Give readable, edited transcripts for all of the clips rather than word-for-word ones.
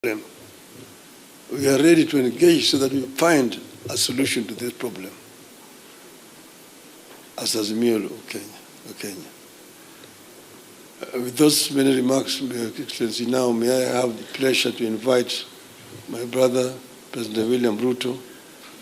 problem. We are ready to engage so that we find a solution to this problem as Azimio of Kenya. With those many remarks, Your Excellency, now may I have the pleasure to invite my brother, President William Ruto,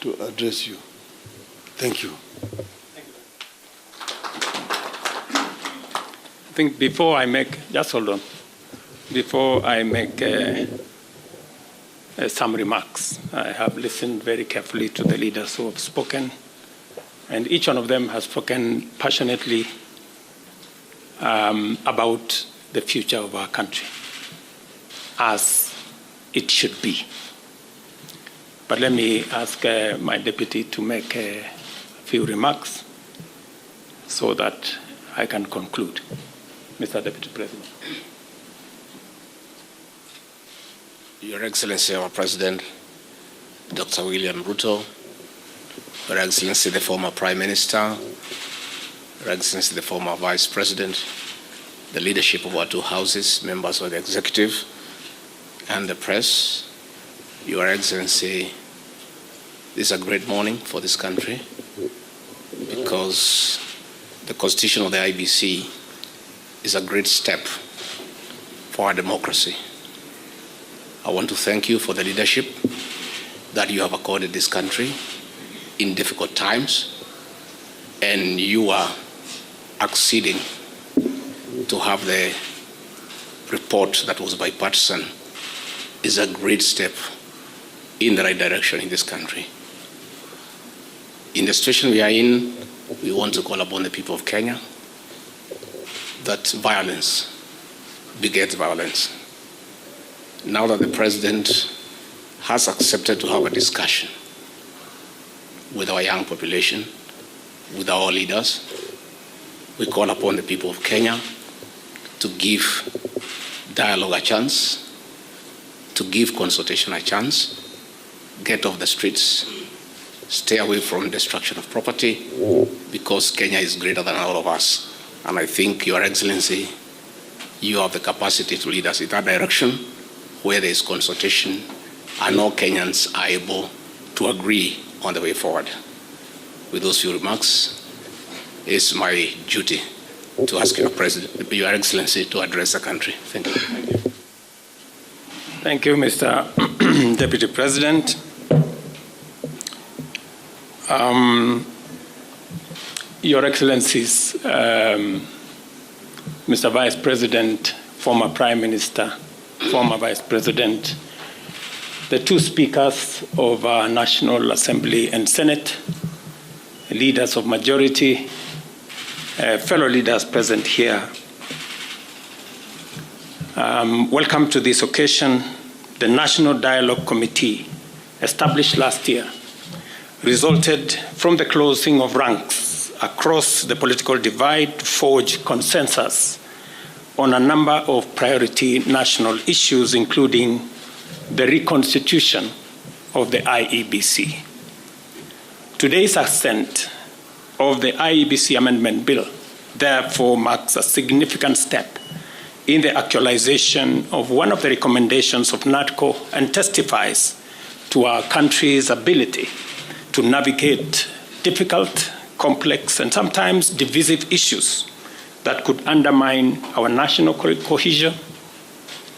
to address you. Thank you. I think before I make, just hold on, before I make some remarks, I have listened very carefully to the leaders who have spoken, and each one of them has spoken passionately about the future of our country, as it should be. But let me ask my deputy to make a few remarks so that I can conclude. Mr. Deputy President. Your Excellency, our President, Dr. William Ruto, Your Excellency, the former Prime Minister, Your Excellency, the former Vice President, the leadership of our two houses, members of the executive, and the press, Your Excellency, this is a great morning for this country because the constitution of the IEBC is a great step for our democracy. I want to thank you for the leadership that you have accorded this country in difficult times, and you are acceding to have the report that was bipartisan is a great step in the right direction in this country. In the situation we are in, we want to call upon the people of Kenya that violence begets violence. Now that the President has accepted to have a discussion with our young population, with our leaders, we call upon the people of Kenya to give dialogue a chance, to give consultation a chance, get off the streets, stay away from destruction of property, because Kenya is greater than all of us. And I think, Your Excellency, you have the capacity to lead us in that direction where there is consultation and all Kenyans are able to agree on the way forward. With those few remarks, it's my duty to ask Your Excellency to address the country. Thank you. Thank you, Mr. Deputy President. Your Excellencies, Mr. Vice President, former Prime Minister, former Vice President, the two speakers of our National Assembly and Senate, leaders of majority, fellow leaders present here. Welcome to this occasion. The National Dialogue Committee, established last year, resulted from the closing of ranks across the political divide to forge consensus on a number of priority national issues, including the reconstitution of the IEBC. Today's assent of the IEBC Amendment Bill therefore marks a significant step in the actualization of one of the recommendations of NADCO and testifies to our country's ability to navigate difficult, complex, and sometimes divisive issues that could undermine our national cohesion,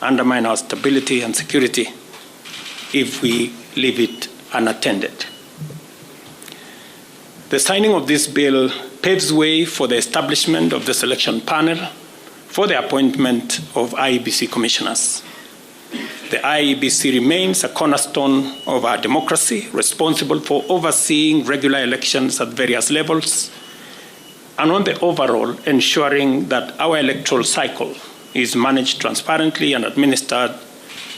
undermine our stability and security if we leave it unattended. The signing of this bill paves way for the establishment of the selection panel for the appointment of IEBC commissioners. The IEBC remains a cornerstone of our democracy, responsible for overseeing regular elections at various levels, and on the overall, ensuring that our electoral cycle is managed transparently and administered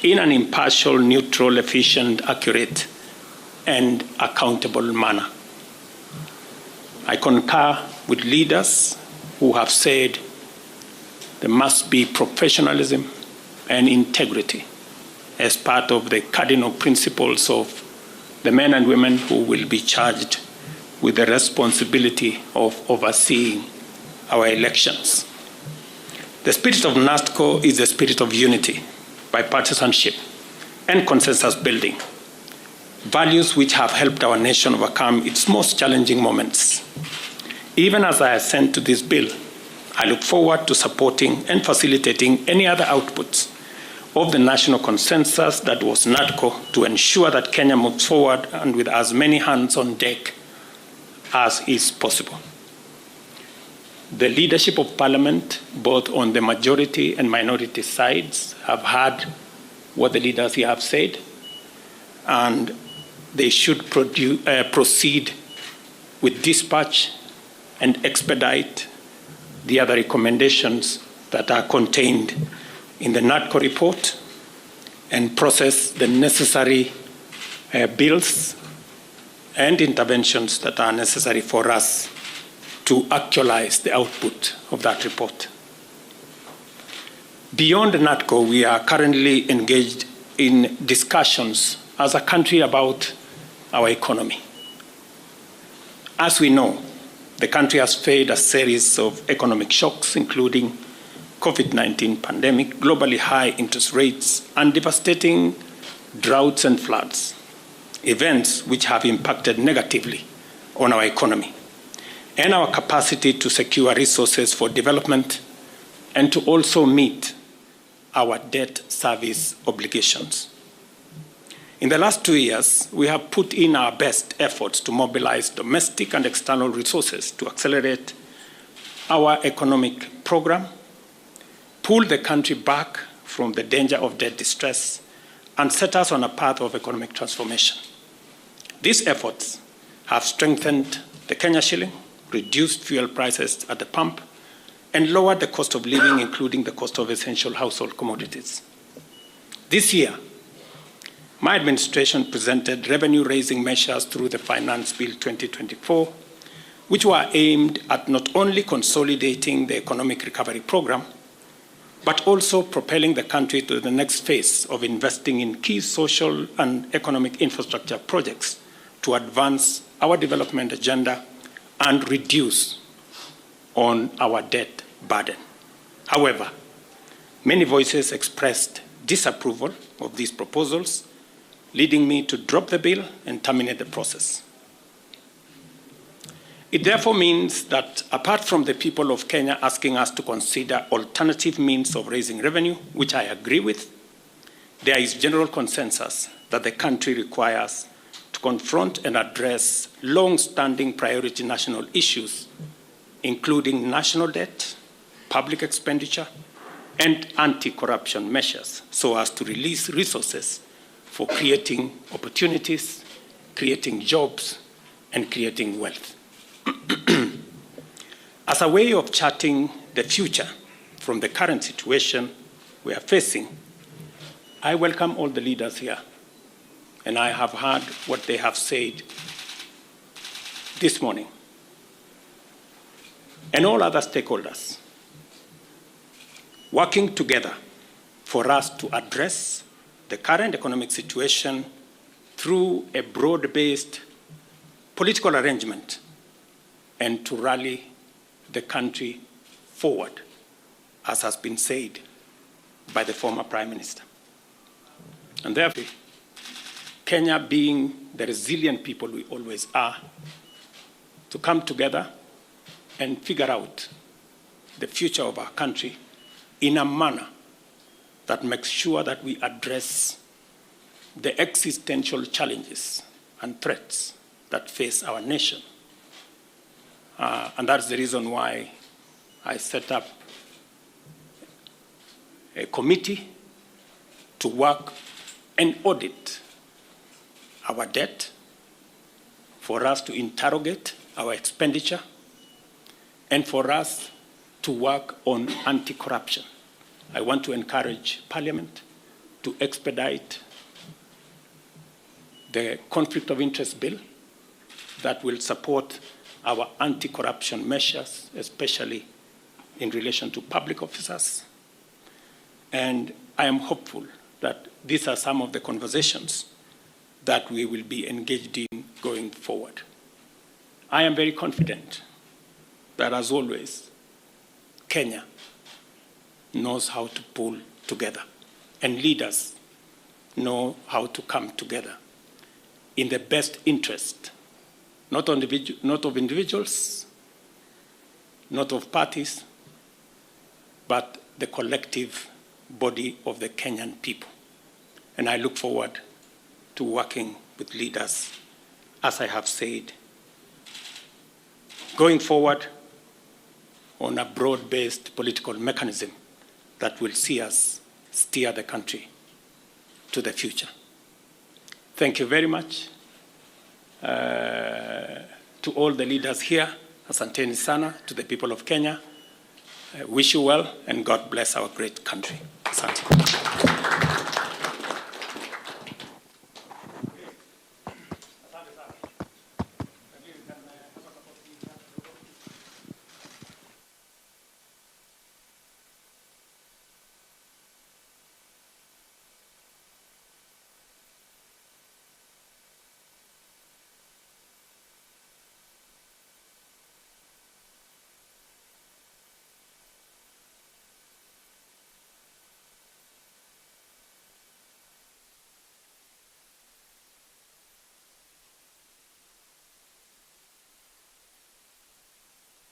in an impartial, neutral, efficient, accurate, and accountable manner. I concur with leaders who have said there must be professionalism and integrity as part of the cardinal principles of the men and women who will be charged with the responsibility of overseeing our elections. The spirit of NADCO is the spirit of unity, bipartisanship, and consensus building, values which have helped our nation overcome its most challenging moments. Even as I assent to this bill, I look forward to supporting and facilitating any other outputs of the national consensus that was NADCO to ensure that Kenya moves forward and with as many hands on deck as is possible. The leadership of Parliament, both on the majority and minority sides, have heard what the leaders here have said, and they should proceed with dispatch and expedite the other recommendations that are contained in the NADCO report and process the necessary bills and interventions that are necessary for us to actualize the output of that report. Beyond NADCO, we are currently engaged in discussions as a country about our economy. As we know, the country has faced a series of economic shocks, including COVID-19 pandemic, globally high interest rates, and devastating droughts and floods, events which have impacted negatively on our economy and our capacity to secure resources for development and to also meet our debt service obligations. In the last 2 years, we have put in our best efforts to mobilize domestic and external resources to accelerate our economic program, pull the country back from the danger of debt distress, and set us on a path of economic transformation. These efforts have strengthened the Kenya shilling, reduced fuel prices at the pump, and lowered the cost of living, including the cost of essential household commodities. This year, my administration presented revenue-raising measures through the Finance Bill 2024, which were aimed at not only consolidating the economic recovery program, but also propelling the country to the next phase of investing in key social and economic infrastructure projects to advance our development agenda and reduce on our debt burden. However, many voices expressed disapproval of these proposals, leading me to drop the bill and terminate the process. It therefore means that apart from the people of Kenya asking us to consider alternative means of raising revenue, which I agree with, there is general consensus that the country requires to confront and address long-standing priority national issues, including national debt, public expenditure, and anti-corruption measures, so as to release resources for creating opportunities, creating jobs, and creating wealth. As a way of charting the future from the current situation we are facing, I welcome all the leaders here, and I have heard what they have said this morning, and all other stakeholders working together for us to address the current economic situation through a broad-based political arrangement and to rally the country forward, as has been said by the former Prime Minister. And therefore, Kenya, being the resilient people we always are, to come together and figure out the future of our country in a manner that makes sure that we address the existential challenges and threats that face our nation. And that's the reason why I set up a committee to work and audit our debt, for us to interrogate our expenditure, and for us to work on anti-corruption. I want to encourage Parliament to expedite the conflict of interest bill that will support our anti-corruption measures, especially in relation to public officers. And I am hopeful that these are some of the conversations that we will be engaged in going forward. I am very confident that, as always, Kenya knows how to pull together, and leaders know how to come together in the best interest, not of individuals, not of parties, but the collective body of the Kenyan people. And I look forward to working with leaders, as I have said, going forward on a broad-based political mechanism that will see us steer the country to the future. Thank you very much to all the leaders here. Asanteni sana to the people of Kenya. I wish you well, and God bless our great country. Asante.